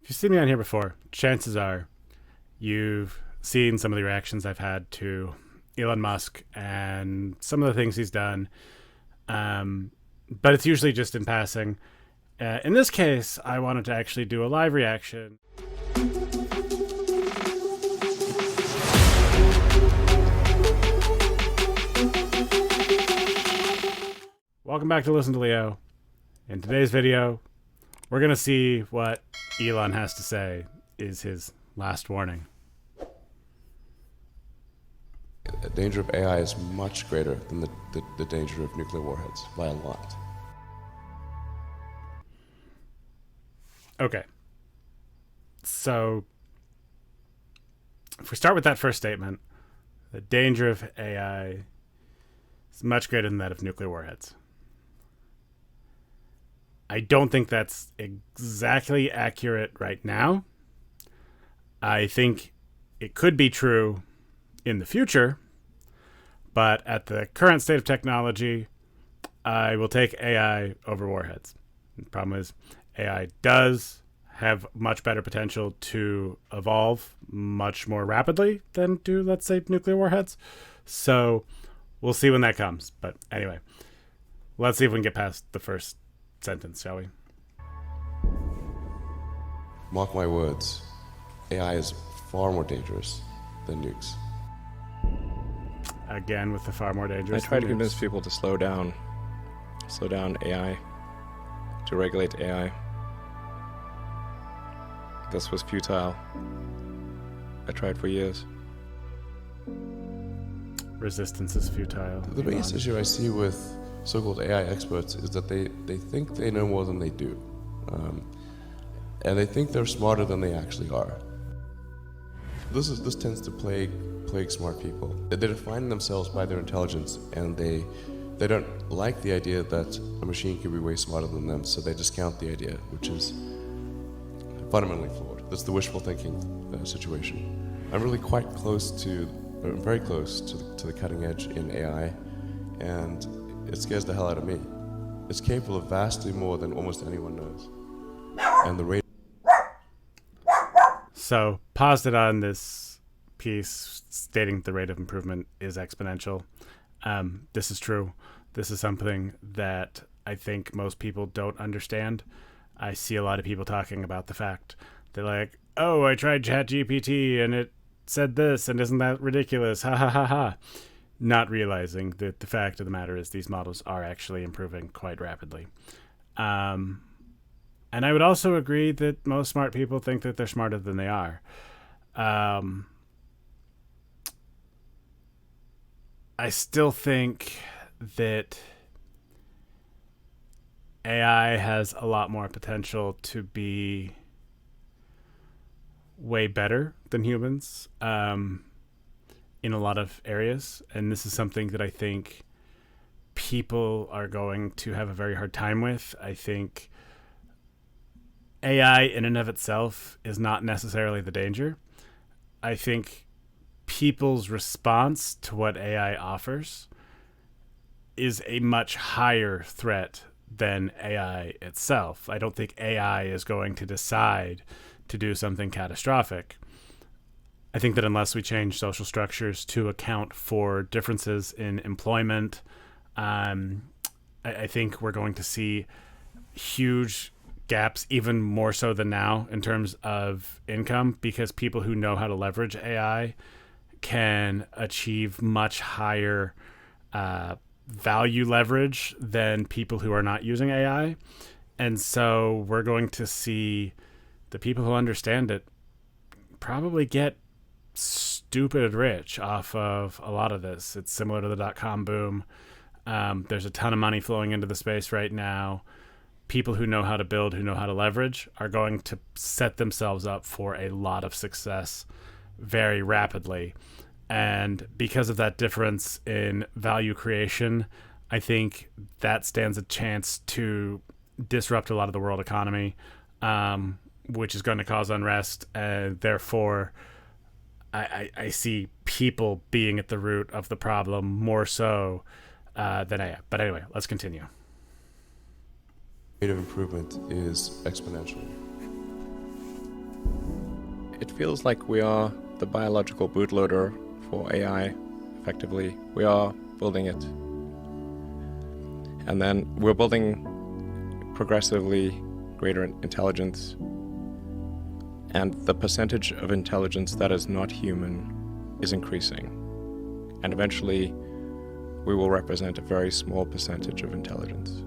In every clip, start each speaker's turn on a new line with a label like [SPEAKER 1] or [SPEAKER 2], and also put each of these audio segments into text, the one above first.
[SPEAKER 1] If you've seen me on here before, chances are you've seen some of the reactions I've had to Elon Musk and some of the things he's done. But it's usually just in passing. In this case, I wanted to actually do a live reaction. Welcome back to Listen to Leo. In today's video, we're going to see what Elon has to say is his last warning.
[SPEAKER 2] The danger of AI is much greater than the danger of nuclear warheads by a lot.
[SPEAKER 1] Okay. So, if we start with that first statement, the danger of AI is much greater than that of nuclear warheads. I don't think that's exactly accurate right now. I think it could be true in the future, but at the current state of technology, I will take AI over warheads. The problem is AI does have much better potential to evolve much more rapidly than do, let's say, nuclear warheads. So we'll see when that comes. But anyway, let's see if we can get past the first sentence, shall we?
[SPEAKER 2] Mark my words, AI is far more dangerous than nukes.
[SPEAKER 1] Again, with the far more dangerous.
[SPEAKER 3] I try to convince people to slow down AI, to regulate AI. This was futile. I tried for years.
[SPEAKER 1] Resistance is futile.
[SPEAKER 2] The biggest issue I see with so-called AI experts is that they think they know more than they do. And they think they're smarter than they actually are. This tends to plague smart people. They define themselves by their intelligence, and they don't like the idea that a machine could be way smarter than them, so they discount the idea, which is fundamentally flawed. That's the wishful thinking situation. I'm really very close to the cutting edge in AI, and it scares the hell out of me. It's capable of vastly more than almost anyone knows. And the rate.
[SPEAKER 1] So, paused it on this piece stating the rate of improvement is exponential. This is true. This is something that I think most people don't understand. I see a lot of people talking about the fact they're like, oh, I tried ChatGPT and it said this, and isn't that ridiculous? Ha ha ha ha. Not realizing that the fact of the matter is these models are actually improving quite rapidly. And I would also agree that most smart people think that they're smarter than they are. I still think that AI has a lot more potential to be way better than humans in a lot of areas. And this is something that I think people are going to have a very hard time with. I think AI in and of itself is not necessarily the danger. I think people's response to what AI offers is a much higher threat than AI itself. I don't think AI is going to decide to do something catastrophic. I think that unless we change social structures to account for differences in employment, I think we're going to see huge gaps, even more so than now, in terms of income, because people who know how to leverage AI can achieve much higher value leverage than people who are not using AI. And so we're going to see the people who understand it probably get stupid rich off of a lot of this. It's similar to the dot-com boom. There's a ton of money flowing into the space right now. People who know how to build, who know how to leverage, are going to set themselves up for a lot of success very rapidly. And because of that difference in value creation, I think that stands a chance to disrupt a lot of the world economy, which is going to cause unrest. And therefore, I see people being at the root of the problem more so than AI. But anyway, let's continue.
[SPEAKER 2] Rate of improvement is exponential.
[SPEAKER 3] it feels like we are the biological bootloader for AI, effectively. We are building it. And then we're building progressively greater intelligence. And the percentage of intelligence that is not human is increasing. And eventually, we will represent a very small percentage of intelligence.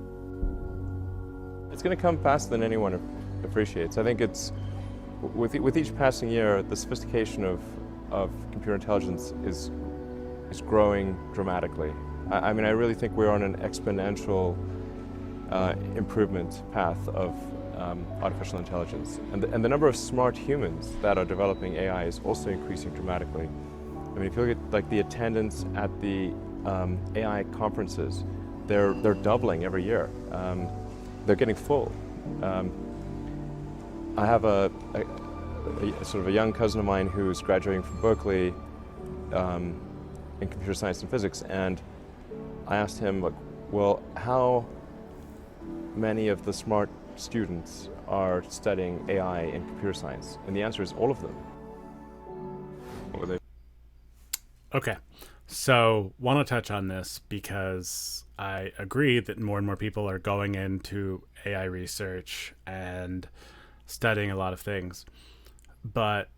[SPEAKER 3] It's going to come faster than anyone appreciates. I think it's, with each passing year, the sophistication of computer intelligence is growing dramatically. I mean, I really think we're on an exponential improvement path of artificial intelligence. And the number of smart humans that are developing AI is also increasing dramatically. I mean, if you look at like the attendance at the AI conferences, they're doubling every year. They're getting full. I have a sort of a young cousin of mine who's graduating from Berkeley in computer science and physics, and I asked him, like, well, how many of the smart students are studying AI and computer science? And the answer is all of them. What were they?
[SPEAKER 1] Okay, so want to touch on this because I agree that more and more people are going into AI research and studying a lot of things. But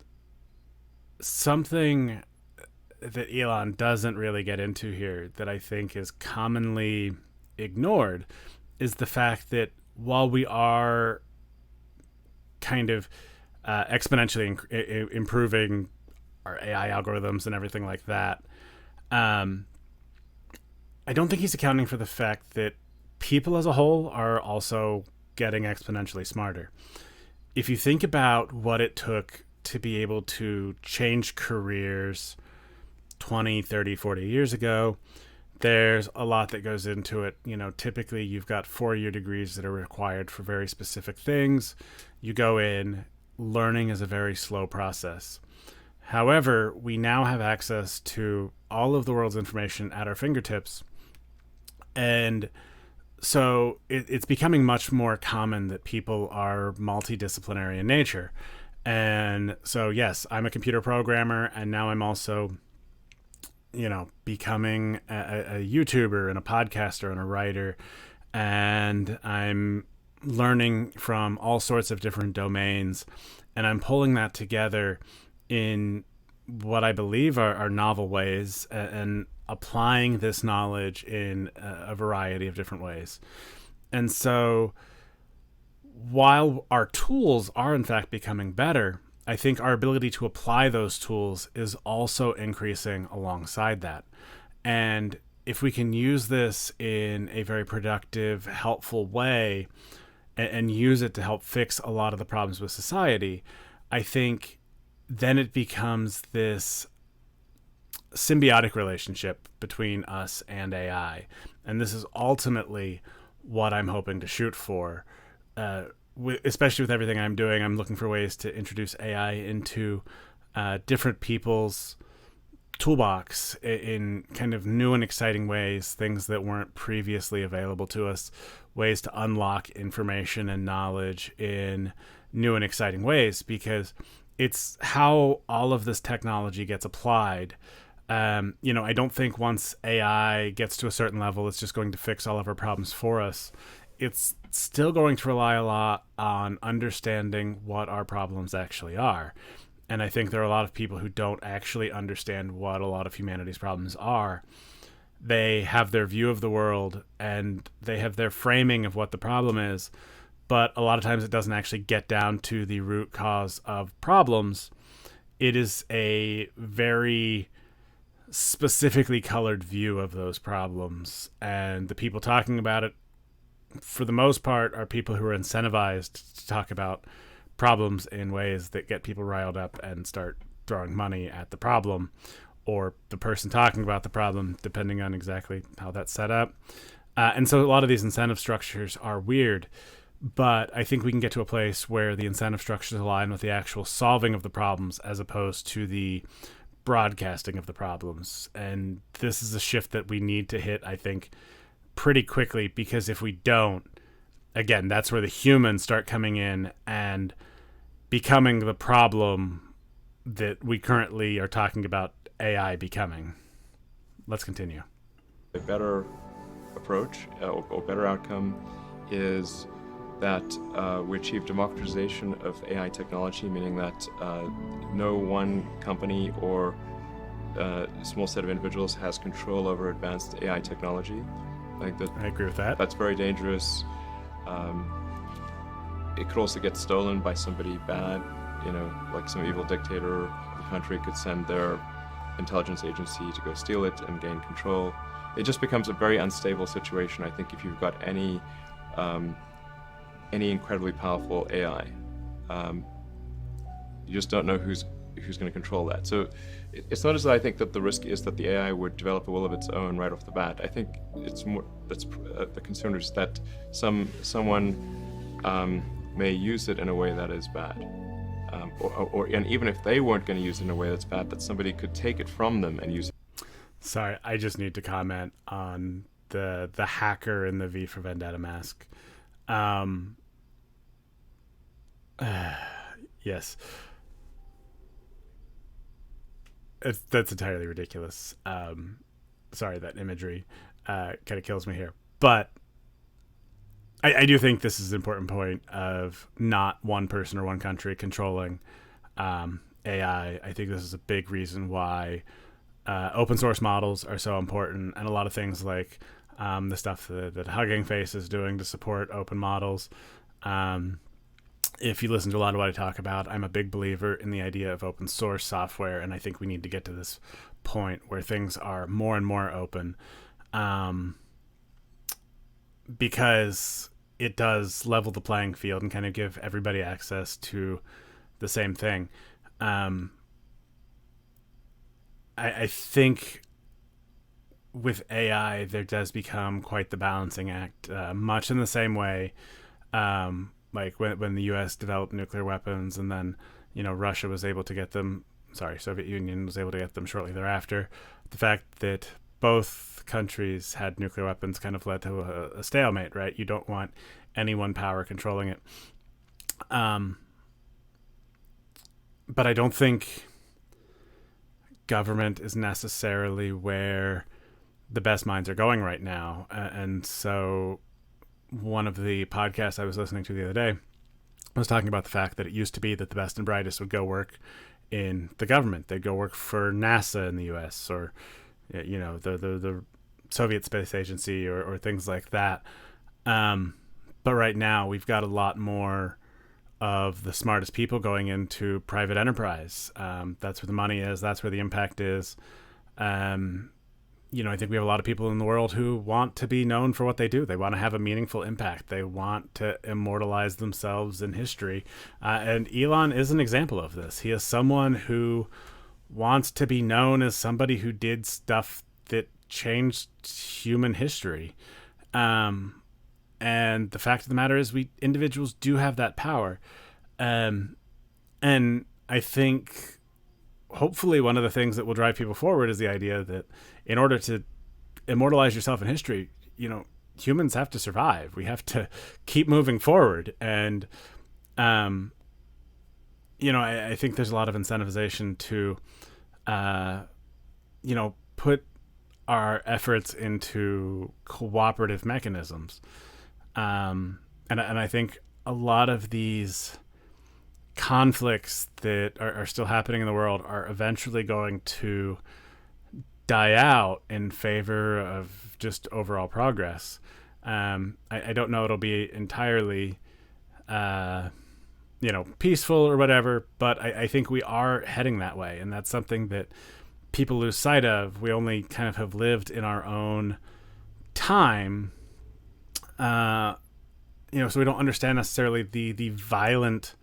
[SPEAKER 1] something that Elon doesn't really get into here that I think is commonly ignored is the fact that while we are kind of exponentially improving our AI algorithms and everything like that, I don't think he's accounting for the fact that people as a whole are also getting exponentially smarter. If you think about what it took to be able to change careers 20, 30, 40 years ago, there's a lot that goes into it. You know, typically you've got 4-year degrees that are required for very specific things. You go in, learning is a very slow process. However, we now have access to all of the world's information at our fingertips. And so it's becoming much more common that people are multidisciplinary in nature. And so, yes, I'm a computer programmer, and now I'm also, you know, becoming a YouTuber and a podcaster and a writer. And I'm learning from all sorts of different domains. And I'm pulling that together in what I believe are novel ways and applying this knowledge in a variety of different ways. And so while our tools are in fact becoming better, I think our ability to apply those tools is also increasing alongside that. And if we can use this in a very productive, helpful way and use it to help fix a lot of the problems with society, I think then it becomes this symbiotic relationship between us and AI. And this is ultimately what I'm hoping to shoot for. Especially with everything I'm doing, I'm looking for ways to introduce AI into different people's toolbox in kind of new and exciting ways, things that weren't previously available to us, ways to unlock information and knowledge in new and exciting ways, because it's how all of this technology gets applied. You know, I don't think once AI gets to a certain level, it's just going to fix all of our problems for us. It's still going to rely a lot on understanding what our problems actually are. And I think there are a lot of people who don't actually understand what a lot of humanity's problems are. They have their view of the world and they have their framing of what the problem is, but a lot of times it doesn't actually get down to the root cause of problems. It is a very specifically colored view of those problems. And the people talking about it, for the most part, are people who are incentivized to talk about problems in ways that get people riled up and start throwing money at the problem or the person talking about the problem, depending on exactly how that's set up. And so a lot of these incentive structures are weird, but I think we can get to a place where the incentive structures align with the actual solving of the problems as opposed to the broadcasting of the problems. And this is a shift that we need to hit, I think, pretty quickly, because if we don't, again, that's where the humans start coming in and becoming the problem that we currently are talking about AI becoming. Let's continue.
[SPEAKER 3] A better approach or better outcome is that we achieve democratization of AI technology, meaning that no one company or a small set of individuals has control over advanced AI technology.
[SPEAKER 1] I agree with that.
[SPEAKER 3] That's very dangerous. It could also get stolen by somebody bad, like some evil dictator of the country could send their intelligence agency to go steal it and gain control. It just becomes a very unstable situation, I think, if you've got any incredibly powerful AI. You just don't know who's going to control that. So it's not as though I think that the risk is that the AI would develop a will of its own right off the bat. I think it's more that's the concern is that someone may use it in a way that is bad, and even if they weren't going to use it in a way that's bad, that somebody could take it from them and use it.
[SPEAKER 1] Sorry, I just need to comment on the hacker in the V for Vendetta mask. Yes. That's entirely ridiculous. Sorry, that imagery kind of kills me here. But I do think this is an important point of not one person or one country controlling AI. I think this is a big reason why open source models are so important, and a lot of things like the stuff that Hugging Face is doing to support open models. If you listen to a lot of what I talk about, I'm a big believer in the idea of open source software, and I think we need to get to this point where things are more and more open, because it does level the playing field and kind of give everybody access to the same thing. I think with AI, there does become quite the balancing act, much in the same way like when the U.S. developed nuclear weapons, and then Russia was able to get them. Soviet Union was able to get them shortly thereafter. The fact that both countries had nuclear weapons kind of led to a stalemate, right? You don't want any one power controlling it. But I don't think government is necessarily where the best minds are going right now. And so one of the podcasts I was listening to the other day was talking about the fact that it used to be that the best and brightest would go work in the government. They'd go work for NASA in the U.S. or the Soviet Space Agency or things like that. But right now we've got a lot more of the smartest people going into private enterprise. That's where the money is. That's where the impact is. I think we have a lot of people in the world who want to be known for what they do. They want to have a meaningful impact. They want to immortalize themselves in history. And Elon is an example of this. He is someone who wants to be known as somebody who did stuff that changed human history. And the fact of the matter is individuals do have that power. And I think hopefully one of the things that will drive people forward is the idea that in order to immortalize yourself in history, humans have to survive. We have to keep moving forward. And, I think there's a lot of incentivization to, put our efforts into cooperative mechanisms. And I think a lot of these conflicts that are still happening in the world are eventually going to die out in favor of just overall progress. I don't know it'll be entirely peaceful or whatever, but I think we are heading that way, and that's something that people lose sight of. We only kind of have lived in our own time, so we don't understand necessarily the violent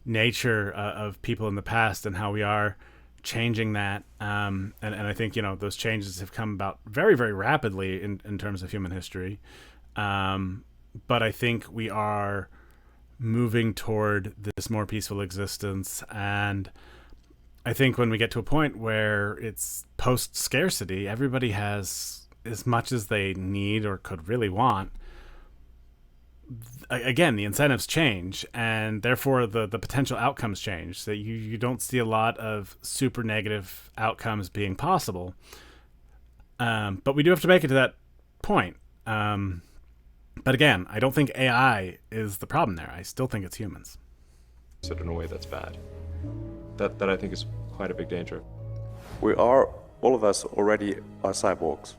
[SPEAKER 1] nature of people in the past and how we are changing that. And I think, those changes have come about very, very rapidly in terms of human history. But I think we are moving toward this more peaceful existence. And I think when we get to a point where it's post-scarcity, everybody has as much as they need or could really want. again, the incentives change, and therefore the potential outcomes change. So you don't see a lot of super negative outcomes being possible. But we do have to make it to that point. But again, I don't think AI is the problem there. I still think it's humans.
[SPEAKER 3] So in a way that's bad. That I think is quite a big danger. We are, all of us already are cyborgs.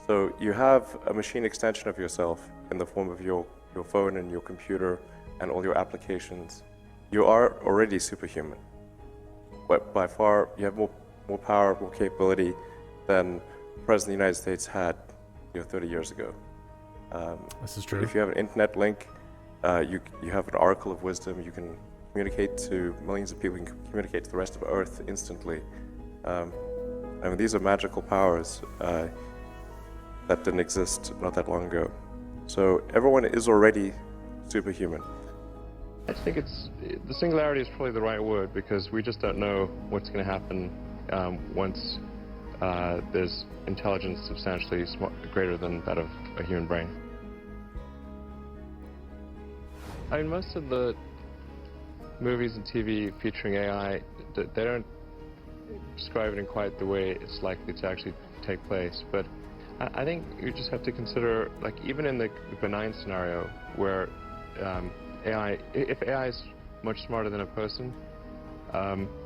[SPEAKER 3] So you have a machine extension of yourself in the form of your phone and your computer and all your applications. You are already superhuman. But by far, you have more power, more capability than the President of the United States had 30 years ago.
[SPEAKER 1] This is true.
[SPEAKER 3] If you have an internet link, you have an oracle of wisdom. You can communicate to millions of people. You can communicate to the rest of Earth instantly. These are magical powers that didn't exist not that long ago. So everyone is already superhuman.
[SPEAKER 4] I think the singularity is probably the right word, because we just don't know what's going to happen once there's intelligence substantially greater than that of a human brain. I mean, most of the movies and TV featuring AI, they don't describe it in quite the way it's likely to actually take place. But I think you just have to consider, like, even in the benign scenario where if AI is much smarter than a person,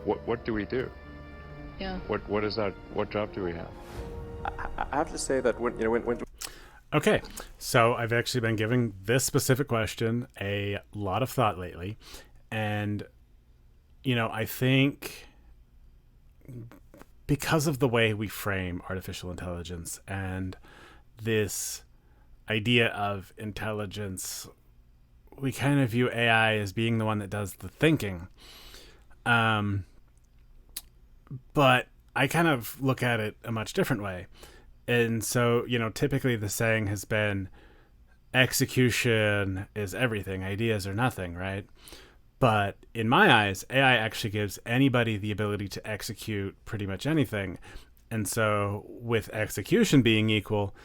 [SPEAKER 4] what do we do?
[SPEAKER 5] Yeah.
[SPEAKER 4] What job do we have?
[SPEAKER 3] I have to say that when
[SPEAKER 1] Okay, so I've actually been giving this specific question a lot of thought lately, and I think because of the way we frame artificial intelligence and this idea of intelligence, we kind of view AI as being the one that does the thinking. But I kind of look at it a much different way. And so, typically the saying has been execution is everything, ideas are nothing, right? But in my eyes, AI actually gives anybody the ability to execute pretty much anything. And so with execution being equal,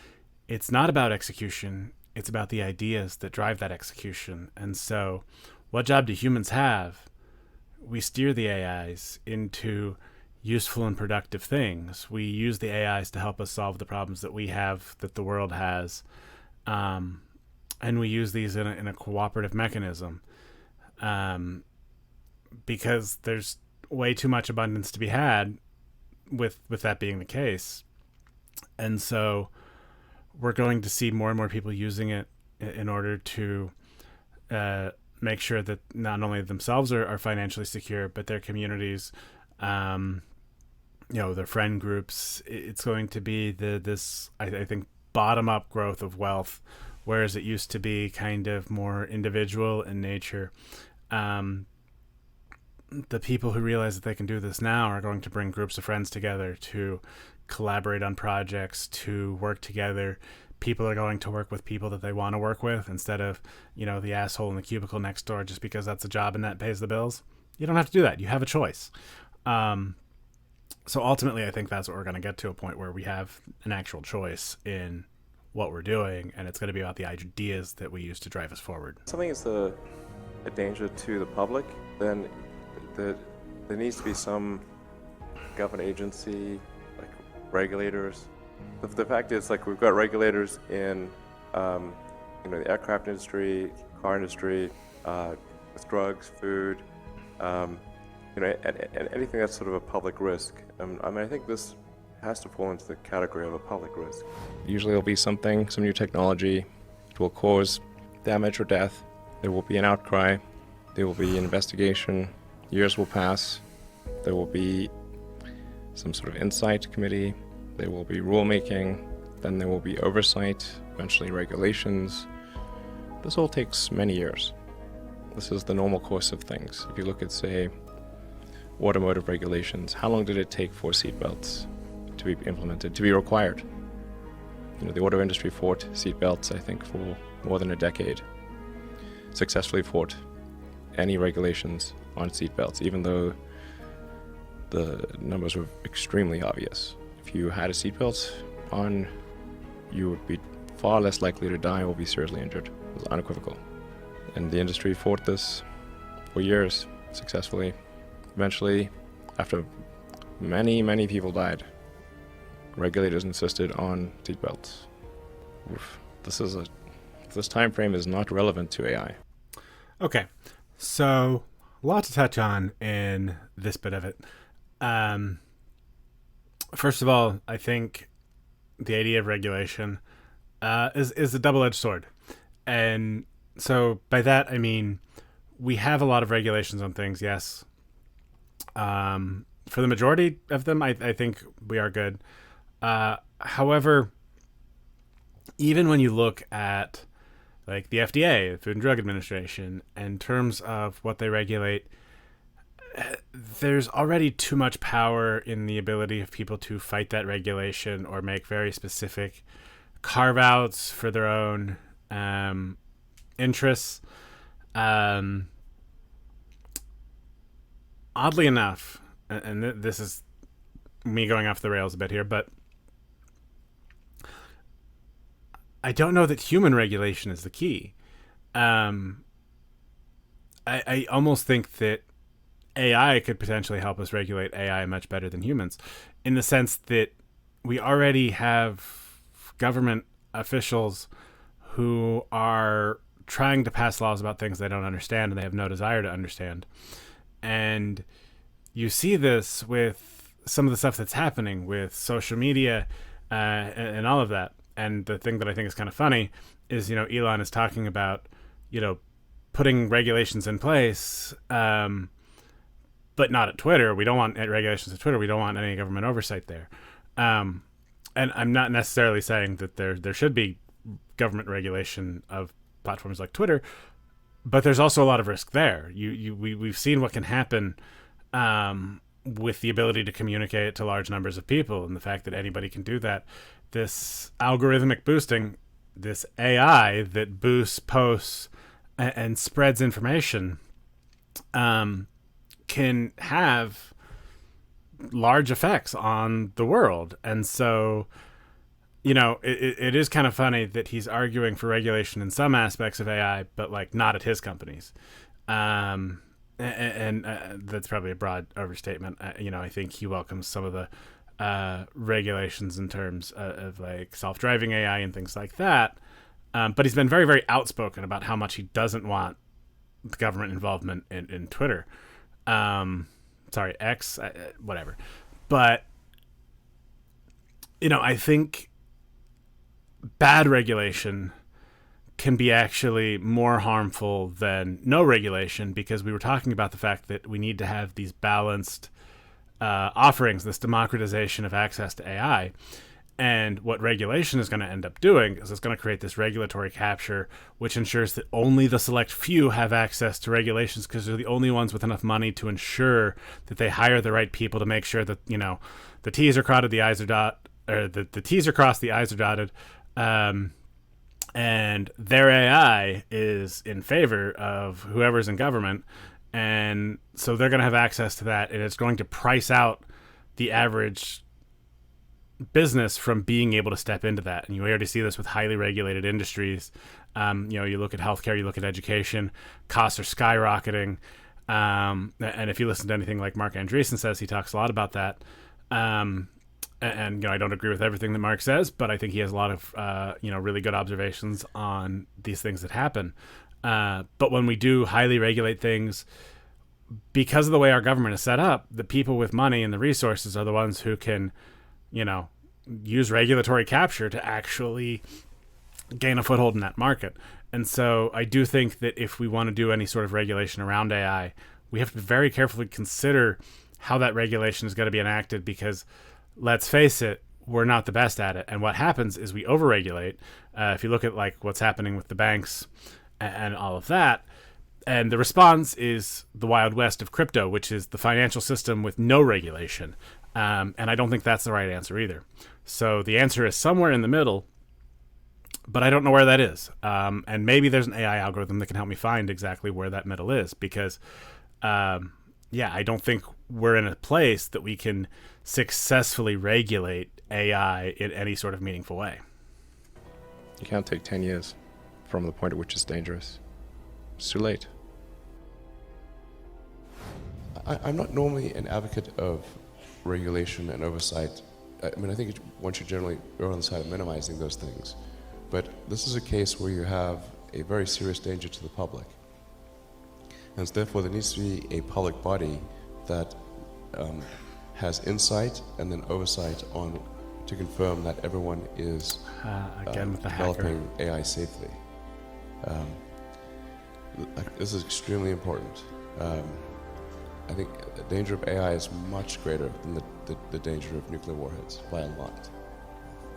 [SPEAKER 1] it's not about execution, it's about the ideas that drive that execution. And so what job do humans have? We steer the AIs into useful and productive things. We use the AIs to help us solve the problems that we have, that the world has. And we use these in a cooperative mechanism. Because there's way too much abundance to be had with that being the case. And so we're going to see more and more people using it in order to make sure that not only themselves are financially secure, but their communities, their friend groups. It's going to be this, I think, bottom-up growth of wealth, whereas it used to be kind of more individual in nature. The people who realize that they can do this now are going to bring groups of friends together to collaborate on projects, to work together. People are going to work with people that they want to work with instead of, the asshole in the cubicle next door just because that's a job and that pays the bills. You don't have to do that. You have a choice. So ultimately, I think that's what we're going to get to, a point where we have an actual choice in what we're doing, and it's going to be about the ideas that we use to drive us forward.
[SPEAKER 3] Something is a danger to the public, then there needs to be some government agency, like regulators. The fact is, like, we've got regulators in the aircraft industry, car industry, with drugs, food, and anything that's sort of a public risk. I think this has to fall into the category of a public risk. Usually there'll be some new technology. It will cause damage or death. There will be an outcry. There will be an investigation. Years will pass. There will be some sort of insight committee. There will be rulemaking. Then there will be oversight, eventually regulations. This all takes many years. This is the normal course of things. If you look at, say, automotive regulations, how long did it take for seatbelts to be implemented, to be required? The auto industry fought seatbelts, I think, for more than a decade. Successfully fought any regulations on seatbelts, even though the numbers were extremely obvious. If you had a seatbelt on, you would be far less likely to die or be seriously injured. It was unequivocal. And the industry fought this for years successfully. Eventually, after many, many people died, regulators insisted on seatbelts. This time frame is not relevant to AI.
[SPEAKER 1] Okay, so a lot to touch on in this bit of it. First of all, I think the idea of regulation is a double-edged sword. And so by that, I mean, we have a lot of regulations on things, yes. For the majority of them, I think we are good. However, even when you look at like the FDA, the Food and Drug Administration, in terms of what they regulate, there's already too much power in the ability of people to fight that regulation or make very specific carve-outs for their own interests. Oddly enough, and this is me going off the rails a bit here, but I don't know that human regulation is the key. I almost think that AI could potentially help us regulate AI much better than humans, in the sense that we already have government officials who are trying to pass laws about things they don't understand and they have no desire to understand. And you see this with some of the stuff that's happening with social media and all of that. And the thing that I think is kind of funny is, Elon is talking about, putting regulations in place, but not at Twitter. We don't want regulations at Twitter. We don't want any government oversight there. And I'm not necessarily saying that there should be government regulation of platforms like Twitter, but there's also a lot of risk there. We've seen what can happen with the ability to communicate to large numbers of people, and the fact that anybody can do that. This algorithmic boosting, this AI that boosts posts and spreads information, can have large effects on the world. And so, it is kind of funny that he's arguing for regulation in some aspects of AI, but like not at his companies. And that's probably a broad overstatement. I think he welcomes some of the regulations in terms of like self-driving AI and things like that. But he's been very, very outspoken about how much he doesn't want the government involvement in Twitter. X, whatever. But, I think bad regulation can be actually more harmful than no regulation, because we were talking about the fact that we need to have these balanced offerings, this democratization of access to AI. And what regulation is going to end up doing is it's going to create this regulatory capture, which ensures that only the select few have access to regulations, because they're the only ones with enough money to ensure that they hire the right people to make sure that, the T's are crossed, the I's are dotted, or the T's are crossed, the I's are dotted. And their AI is in favor of whoever's in government. And so they're going to have access to that, and it's going to price out the average business from being able to step into that. And you already see this with highly regulated industries. You look at healthcare, you look at education, costs are skyrocketing. And if you listen to anything like Mark Andreessen says, he talks a lot about that. And I don't agree with everything that Mark says, but I think he has a lot of really good observations on these things that happen. But when we do highly regulate things, because of the way our government is set up, the people with money and the resources are the ones who can, use regulatory capture to actually gain a foothold in that market. And so I do think that if we want to do any sort of regulation around AI, we have to very carefully consider how that regulation is going to be enacted, because let's face it, we're not the best at it. And what happens is we overregulate. If you look at like what's happening with the banks and all of that, and the response is the Wild West of crypto, which is the financial system with no regulation. And I don't think that's the right answer either. So the answer is somewhere in the middle, but I don't know where that is. And maybe there's an AI algorithm that can help me find exactly where that middle is, because, I don't think we're in a place that we can successfully regulate AI in any sort of meaningful way.
[SPEAKER 3] You can't take 10 years from the point at which it's dangerous. It's too late.
[SPEAKER 2] I'm not normally an advocate of regulation and oversight. I mean, I think one should generally err on the side of minimizing those things. But this is a case where you have a very serious danger to the public. And so therefore there needs to be a public body that has insight and then oversight on to confirm that everyone is
[SPEAKER 1] again with the
[SPEAKER 2] developing AI safely. This is extremely important. I think the danger of AI is much greater than the danger of nuclear warheads by a lot.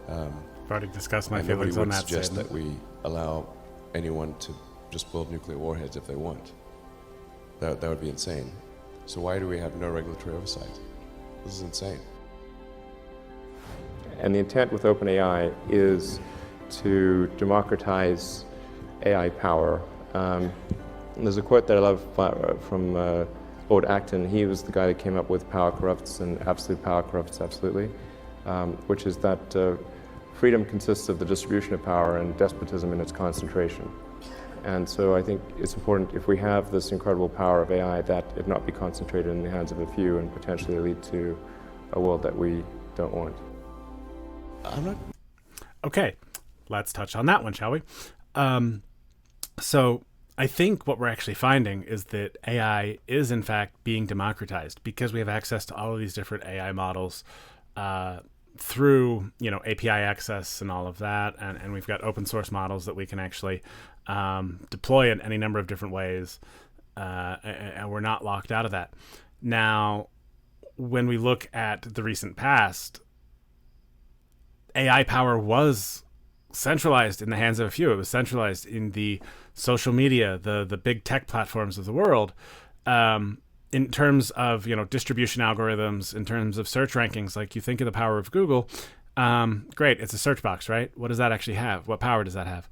[SPEAKER 1] I've already discussed my
[SPEAKER 2] and
[SPEAKER 1] feelings on that
[SPEAKER 2] nobody would suggest
[SPEAKER 1] statement.
[SPEAKER 2] that we allow anyone to just build nuclear warheads if they want. That would be insane. So why do we have no regulatory oversight? This is insane.
[SPEAKER 3] And the intent with OpenAI is to democratize AI power. There's a quote that I love from Lord Acton. He was the guy that came up with power corrupts and absolute power corrupts absolutely, which is that freedom consists of the distribution of power and despotism in its concentration. And so I think it's important, if we have this incredible power of AI, that it not be concentrated in the hands of a few and potentially lead to a world that we don't want.
[SPEAKER 1] Okay, let's touch on that one, shall we? So I think what we're actually finding is that AI is in fact being democratized because we have access to all of these different AI models through, API access and all of that. And we've got open source models that we can actually deploy in any number of different ways. And we're not locked out of that. Now, when we look at the recent past, AI power was centralized in the hands of a few. It was centralized in the social media, the big tech platforms of the world. In terms of distribution algorithms, in terms of search rankings, like you think of the power of Google, great, it's a search box, right? What does that actually have? What power does that have?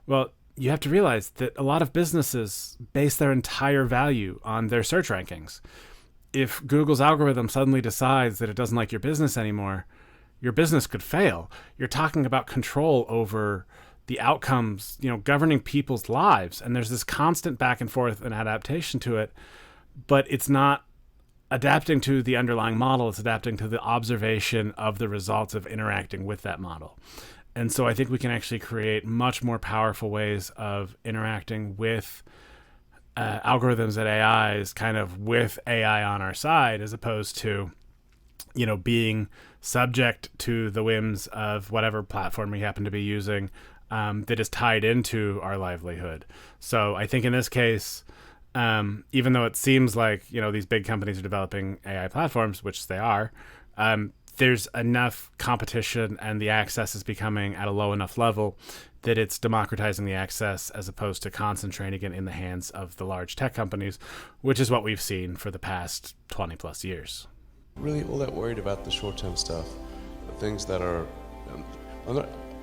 [SPEAKER 1] Well, you have to realize that a lot of businesses base their entire value on their search rankings. If Google's algorithm suddenly decides that it doesn't like your business anymore, your business could fail. You're talking about control over the outcomes, governing people's lives. And there's this constant back and forth and adaptation to it, but it's not adapting to the underlying model. It's adapting to the observation of the results of interacting with that model. And so I think we can actually create much more powerful ways of interacting with algorithms and AIs kind of with AI on our side, as opposed to, being subject to the whims of whatever platform we happen to be using that is tied into our livelihood. So I think in this case, even though it seems like, these big companies are developing AI platforms, which they are, there's enough competition and the access is becoming at a low enough level that it's democratizing the access as opposed to concentrating it in the hands of the large tech companies, which is what we've seen for the past 20 plus years.
[SPEAKER 2] Really all that worried about the short-term stuff, the things that are,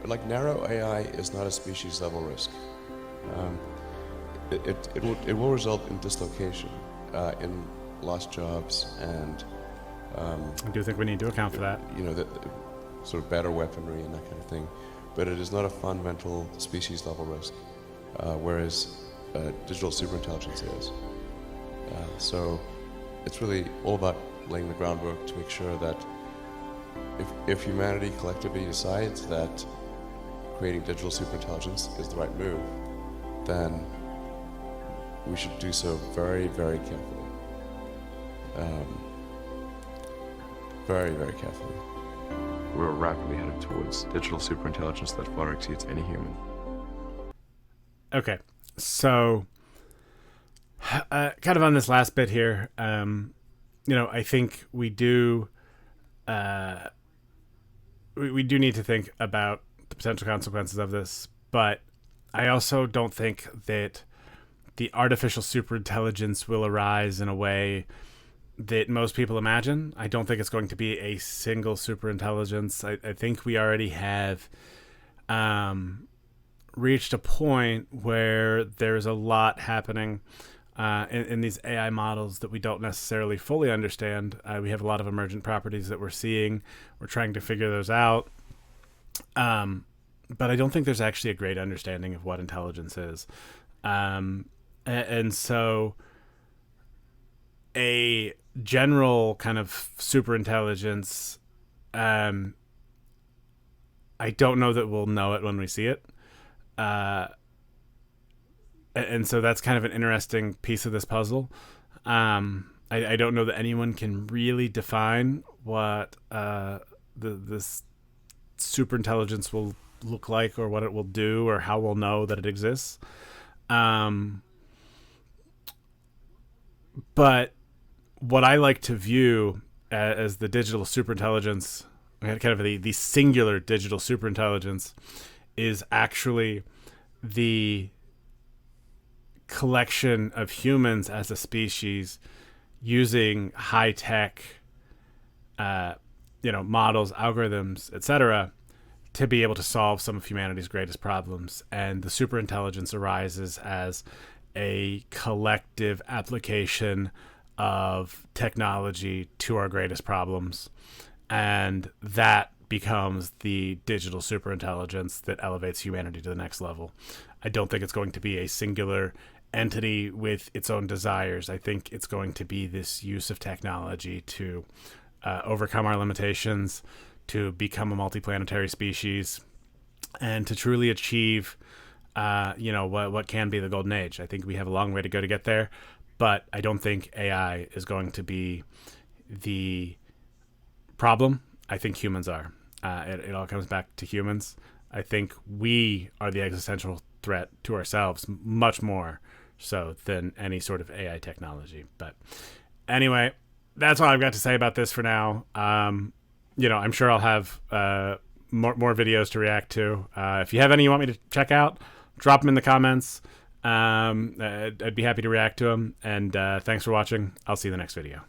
[SPEAKER 2] like narrow AI is not a species level risk. It will result in dislocation, in lost jobs and
[SPEAKER 1] I do think we need to account for that.
[SPEAKER 2] The sort of better weaponry and that kind of thing. But it is not a fundamental species level risk, whereas digital superintelligence is. So it's really all about laying the groundwork to make sure that if humanity collectively decides that creating digital superintelligence is the right move, then we should do so very, very carefully. Very, very carefully. We're rapidly headed towards digital superintelligence that far exceeds any human.
[SPEAKER 1] Okay, so kind of on this last bit here, I think we do we do need to think about the potential consequences of this, but I also don't think that the artificial superintelligence will arise in a way that most people imagine. I don't think it's going to be a single superintelligence. I think we already have reached a point where there's a lot happening in these AI models that we don't necessarily fully understand. We have a lot of emergent properties that we're seeing. We're trying to figure those out. but I don't think there's actually a great understanding of what intelligence is. And so a general kind of super intelligence, I don't know that we'll know it when we see it. And so that's kind of an interesting piece of this puzzle. I don't know that anyone can really define what this super intelligence will look like, or what it will do, or how we'll know that it exists. But what I like to view as the digital superintelligence, kind of the singular digital superintelligence, is actually the collection of humans as a species using high-tech models, algorithms, etc., to be able to solve some of humanity's greatest problems. And the superintelligence arises as a collective application of technology to our greatest problems. And that becomes the digital superintelligence that elevates humanity to the next level. I don't think it's going to be a singular entity with its own desires. I think it's going to be this use of technology to overcome our limitations, to become a multiplanetary species, and to truly achieve what can be the golden age. I think we have a long way to go to get there, but I don't think AI is going to be the problem. I think humans are. It all comes back to humans. I think we are the existential threat to ourselves, much more so than any sort of AI technology. But anyway, that's all I've got to say about this for now. I'm sure I'll have more videos to react to. If you have any you want me to check out, drop them in the comments. I'd be happy to react to them. And thanks for watching. I'll see you in the next video.